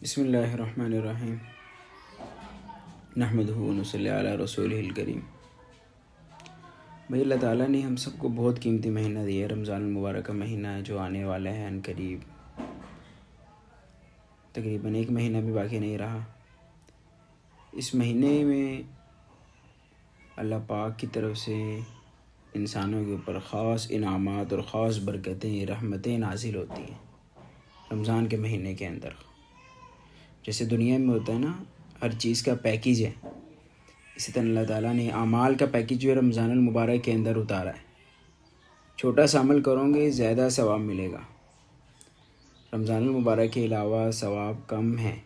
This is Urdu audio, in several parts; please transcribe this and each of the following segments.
بسم اللہ الرحمن الرحیم نحمدہ ونصلی علی رسولہ الکریم۔ بھائی اللہ تعالیٰ نے ہم سب کو بہت قیمتی مہینہ دیا ہے، رمضان المبارک کا مہینہ ہے جو آنے والا ہے ان قریب، تقریباً ایک مہینہ بھی باقی نہیں رہا۔ اس مہینے میں اللہ پاک کی طرف سے انسانوں کے اوپر خاص انعامات اور خاص برکتیں، رحمتیں نازل ہوتی ہیں رمضان کے مہینے کے اندر۔ جیسے دنیا میں ہوتا ہے نا، ہر چیز کا پیکیج ہے، اسی طرح اللہ تعالیٰ نے اعمال کا پیکیج جو ہے رمضان المبارک کے اندر اتارا ہے۔ چھوٹا سا عمل کرو گے زیادہ ثواب ملے گا۔ رمضان المبارک کے علاوہ ثواب کم ہے۔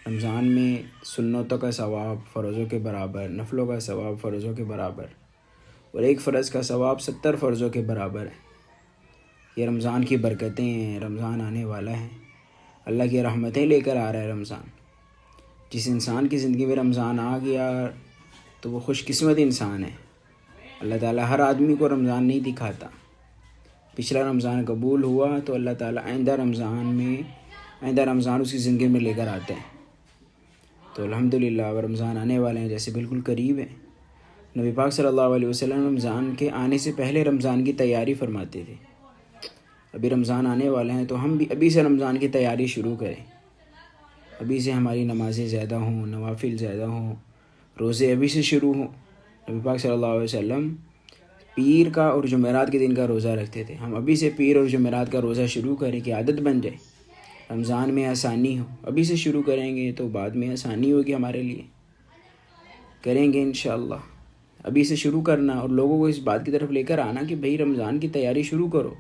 رمضان میں سنتوں کا ثواب فرضوں کے برابر، نفلوں کا ثواب فرضوں کے برابر، اور ایک فرض کا ثواب 70 فرضوں کے برابر ہے۔ یہ رمضان کی برکتیں ہیں، رمضان آنے والا ہے، اللہ کی رحمتیں لے کر آ رہا ہے رمضان۔ جس انسان کی زندگی میں رمضان آ گیا تو وہ خوش قسمت انسان ہے۔ اللہ تعالیٰ ہر آدمی کو رمضان نہیں دکھاتا۔ پچھلا رمضان قبول ہوا تو اللہ تعالیٰ آئندہ رمضان اس کی زندگی میں لے کر آتے ہیں۔ تو الحمدللہ اب رمضان آنے والے ہیں، جیسے بالکل قریب ہے۔ نبی پاک صلی اللہ علیہ وسلم رمضان کے آنے سے پہلے رمضان کی تیاری فرماتے تھے۔ ابھی رمضان آنے والے ہیں تو ہم بھی ابھی سے رمضان کی تیاری شروع کریں، ابھی سے ہماری نمازیں زیادہ ہوں، نوافل زیادہ ہوں، روزے ابھی سے شروع ہوں۔ نبی پاک صلی اللہ علیہ وسلم پیر کا اور جمعرات کے دن کا روزہ رکھتے تھے۔ ہم ابھی سے پیر اور جمعرات کا روزہ شروع کریں کہ عادت بن جائے، رمضان میں آسانی ہو۔ ابھی سے شروع کریں گے تو بعد میں آسانی ہوگی ہمارے لیے، کریں گے انشاءاللہ۔ ابھی سے شروع کرنا اور لوگوں کو اس بات کی طرف لے کر آنا کہ بھئی رمضان کی تیاری شروع کرو۔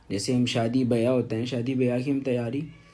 جیسے ہم شادی بیاہ ہوتے ہیں، شادی بیاہ کی ہم تیاری